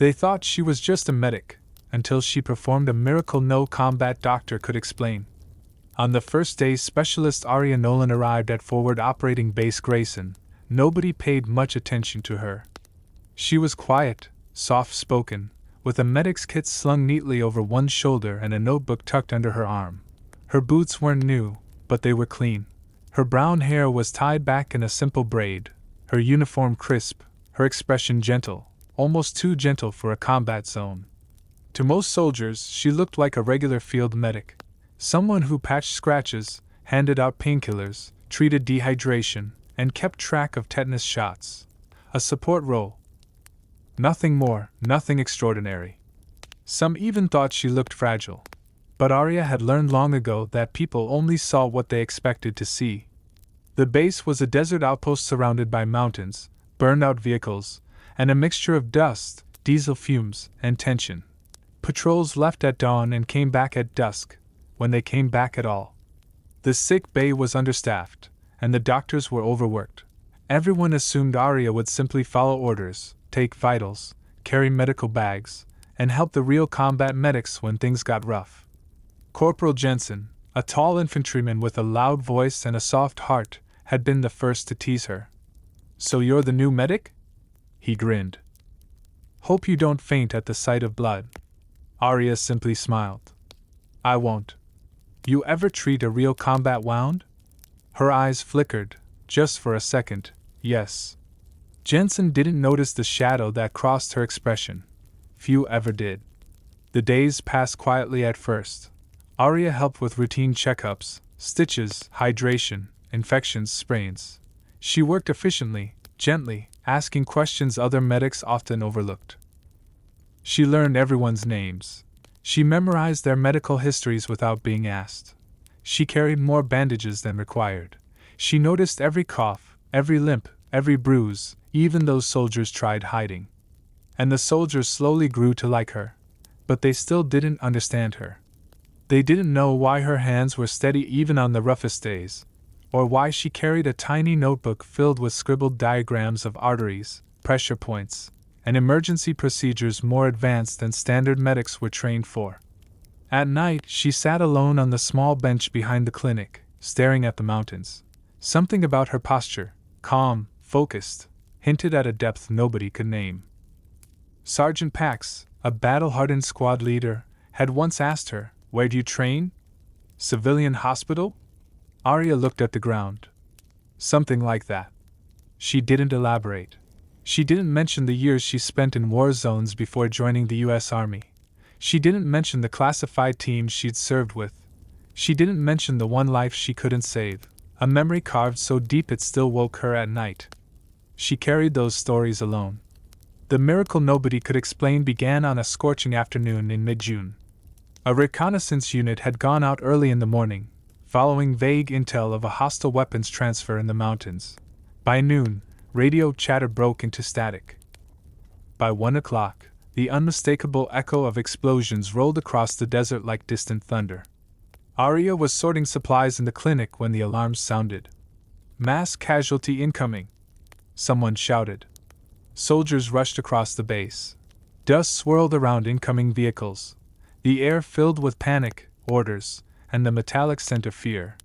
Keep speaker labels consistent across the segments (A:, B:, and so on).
A: They thought she was just a medic, until she performed a miracle no combat doctor could explain. On the first day Specialist Aria Nolan arrived at Forward Operating Base Grayson, nobody paid much attention to her. She was quiet, soft-spoken, with a medic's kit slung neatly over one shoulder and a notebook tucked under her arm. Her boots weren't new, but they were clean. Her brown hair was tied back in a simple braid, her uniform crisp, her expression gentle, almost too gentle for a combat zone. To most soldiers, she looked like a regular field medic, someone who patched scratches, handed out painkillers, treated dehydration, and kept track of tetanus shots. A support role. Nothing more, nothing extraordinary. Some even thought she looked fragile. But Arya had learned long ago that people only saw what they expected to see. The base was a desert outpost surrounded by mountains, burned-out vehicles, and a mixture of dust, diesel fumes, and tension. Patrols left at dawn and came back at dusk, when they came back at all. The sick bay was understaffed, and the doctors were overworked. Everyone assumed Arya would simply follow orders, take vitals, carry medical bags, and help the real combat medics when things got rough. Corporal Jensen, a tall infantryman with a loud voice and a soft heart, had been the first to tease her. "So you're the new medic?" He grinned. "Hope you don't faint at the sight of blood." Arya simply smiled. "I won't. You ever treat a real combat wound?" Her eyes flickered, just for a second, yes. Jensen didn't notice the shadow that crossed her expression. Few ever did. The days passed quietly at first. Arya helped with routine checkups, stitches, hydration, infections, sprains. She worked efficiently, gently, asking questions other medics often overlooked. She learned everyone's names. She memorized their medical histories without being asked. She carried more bandages than required. She noticed every cough, every limp, every bruise, even those soldiers tried hiding. And the soldiers slowly grew to like her. But they still didn't understand her. They didn't know why her hands were steady even on the roughest days, or why she carried a tiny notebook filled with scribbled diagrams of arteries, pressure points, and emergency procedures more advanced than standard medics were trained for. At night, she sat alone on the small bench behind the clinic, staring at the mountains. Something about her posture, calm, focused, hinted at a depth nobody could name. Sergeant Pax, a battle-hardened squad leader, had once asked her, "Where do you train? Civilian hospital?" Arya looked at the ground. Something like that. She didn't elaborate. She didn't mention the years she spent in war zones before joining the U.S. Army. She didn't mention the classified teams she'd served with. She didn't mention the one life she couldn't save, a memory carved so deep it still woke her at night. She carried those stories alone. The miracle nobody could explain began on a scorching afternoon in mid-June. A reconnaissance unit had gone out early in the morning, following vague intel of a hostile weapons transfer in the mountains. By noon, radio chatter broke into static. By 1 o'clock, the unmistakable echo of explosions rolled across the desert like distant thunder. Arya was sorting supplies in the clinic when the alarms sounded. "Mass casualty incoming!" someone shouted. Soldiers rushed across the base. Dust swirled around incoming vehicles. The air filled with panic, orders, and the metallic scent of fear.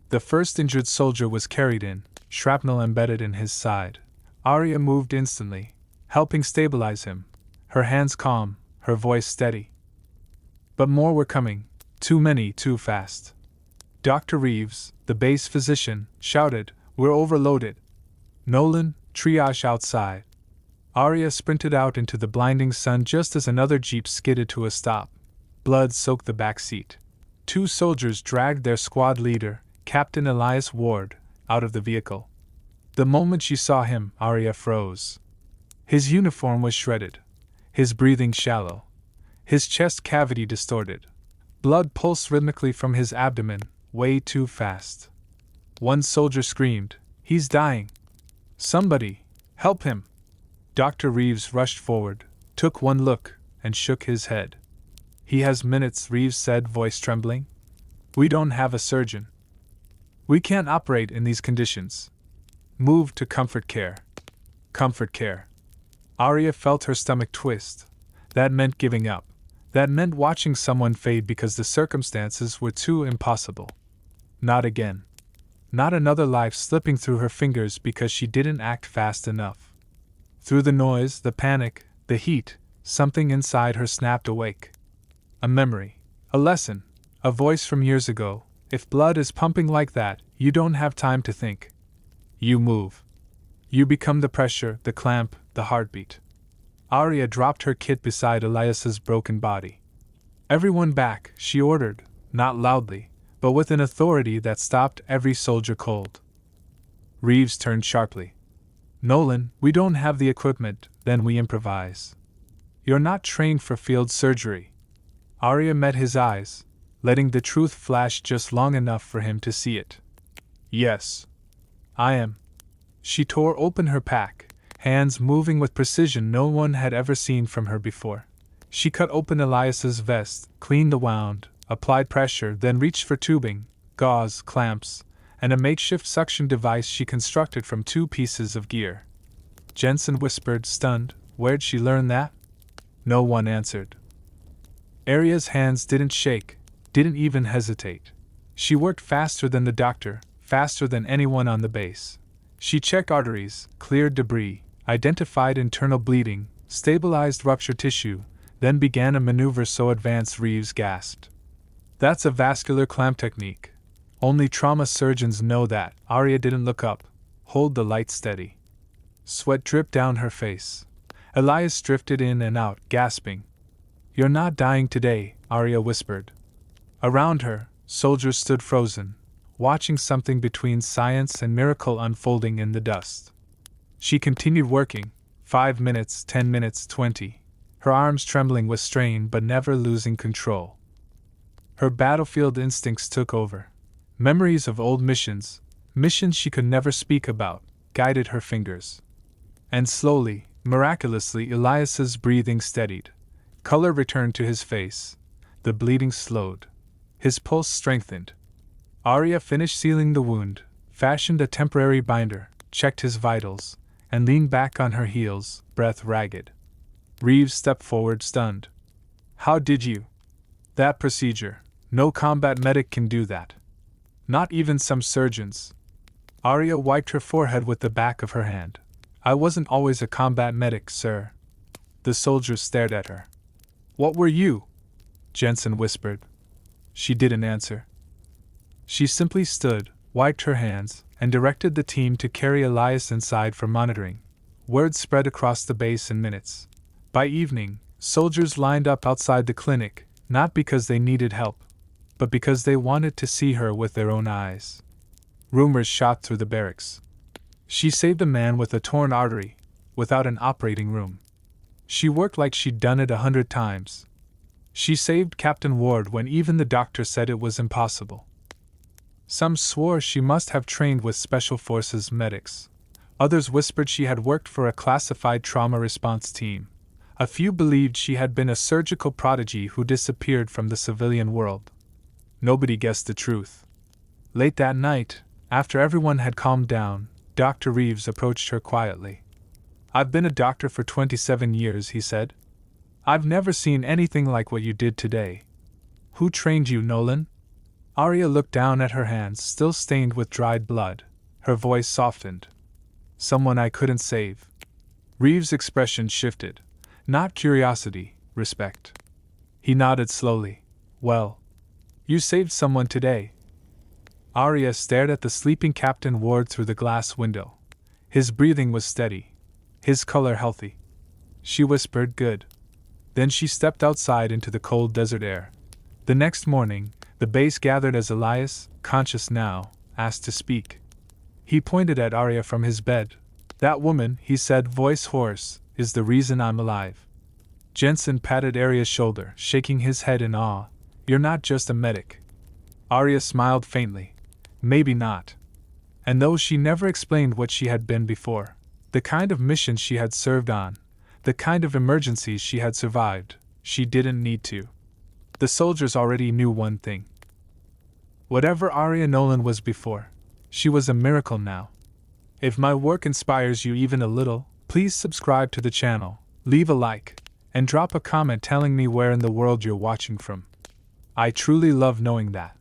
A: The first injured soldier was carried in, shrapnel embedded in his side. Arya moved instantly, helping stabilize him, her hands calm, her voice steady. But more were coming, too many, too fast. Dr. Reeves, the base physician, shouted, "We're overloaded. Nolan, triage outside." Arya sprinted out into the blinding sun just as another jeep skidded to a stop. Blood soaked the back seat. 2 soldiers dragged their squad leader, Captain Elias Ward, out of the vehicle. The moment she saw him, Arya froze. His uniform was shredded, his breathing shallow, his chest cavity distorted. Blood pulsed rhythmically from his abdomen, way too fast. One soldier screamed, "He's dying! Somebody, help him!" Dr. Reeves rushed forward, took one look, and shook his head. "He has minutes," Reeves said, voice trembling. "We don't have a surgeon. We can't operate in these conditions. Move to comfort care." Comfort care. Arya felt her stomach twist. That meant giving up. That meant watching someone fade because the circumstances were too impossible. Not again. Not another life slipping through her fingers because she didn't act fast enough. Through the noise, the panic, the heat, something inside her snapped awake. A memory. A lesson. A voice from years ago. If blood is pumping like that, you don't have time to think. You move. You become the pressure, the clamp, the heartbeat. Arya dropped her kit beside Elias's broken body. Everyone back, she ordered, not loudly, but with an authority that stopped every soldier cold. Reeves turned sharply. Nolan, we don't have the equipment, then we improvise. You're not trained for field surgery. Arya met his eyes, letting the truth flash just long enough for him to see it. Yes. I am. She tore open her pack, hands moving with precision no one had ever seen from her before. She cut open Elias's vest, cleaned the wound, applied pressure, then reached for tubing, gauze, clamps, and a makeshift suction device she constructed from 2 pieces of gear. Jensen whispered, stunned, "Where'd she learn that?" No one answered. Arya's hands didn't shake, didn't even hesitate. She worked faster than the doctor, faster than anyone on the base. She checked arteries, cleared debris, identified internal bleeding, stabilized ruptured tissue, then began a maneuver so advanced Reeves gasped. That's a vascular clamp technique. Only trauma surgeons know that. Arya didn't look up. Hold the light steady. Sweat dripped down her face. Elias drifted in and out, gasping. You're not dying today, Arya whispered. Around her, soldiers stood frozen, watching something between science and miracle unfolding in the dust. She continued working, 5 minutes, 10 minutes, 20, her arms trembling with strain but never losing control. Her battlefield instincts took over. Memories of old missions she could never speak about, guided her fingers. And slowly, miraculously, Elias's breathing steadied. Color returned to his face. The bleeding slowed. His pulse strengthened. Arya finished sealing the wound, fashioned a temporary binder, checked his vitals, and leaned back on her heels, breath ragged. Reeves stepped forward, stunned. How did you? That procedure. No combat medic can do that. Not even some surgeons. Arya wiped her forehead with the back of her hand. I wasn't always a combat medic, sir. The soldiers stared at her. What were you? Jensen whispered. She didn't answer. She simply stood, wiped her hands, and directed the team to carry Elias inside for monitoring. Word spread across the base in minutes. By evening, soldiers lined up outside the clinic, not because they needed help, but because they wanted to see her with their own eyes. Rumors shot through the barracks. She saved a man with a torn artery, without an operating room. She worked like she'd done it 100 times. She saved Captain Ward when even the doctor said it was impossible. Some swore she must have trained with Special Forces medics. Others whispered she had worked for a classified trauma response team. A few believed she had been a surgical prodigy who disappeared from the civilian world. Nobody guessed the truth. Late that night, after everyone had calmed down, Dr. Reeves approached her quietly. I've been a doctor for 27 years, he said. I've never seen anything like what you did today. Who trained you, Nolan? Arya looked down at her hands, still stained with dried blood. Her voice softened. Someone I couldn't save. Reeves' expression shifted. Not curiosity, respect. He nodded slowly. Well, you saved someone today. Arya stared at the sleeping Captain Ward through the glass window. His breathing was steady. His color healthy. She whispered, good. Then she stepped outside into the cold desert air. The next morning, the base gathered as Elias, conscious now, asked to speak. He pointed at Arya from his bed. That woman, he said, voice hoarse, is the reason I'm alive. Jensen patted Arya's shoulder, shaking his head in awe. You're not just a medic. Arya smiled faintly. Maybe not. And though she never explained what she had been before, the kind of mission she had served on, the kind of emergencies she had survived, she didn't need to. The soldiers already knew one thing. Whatever Arya Nolan was before, she was a miracle now. If my work inspires you even a little, please subscribe to the channel, leave a like, and drop a comment telling me where in the world you're watching from. I truly love knowing that.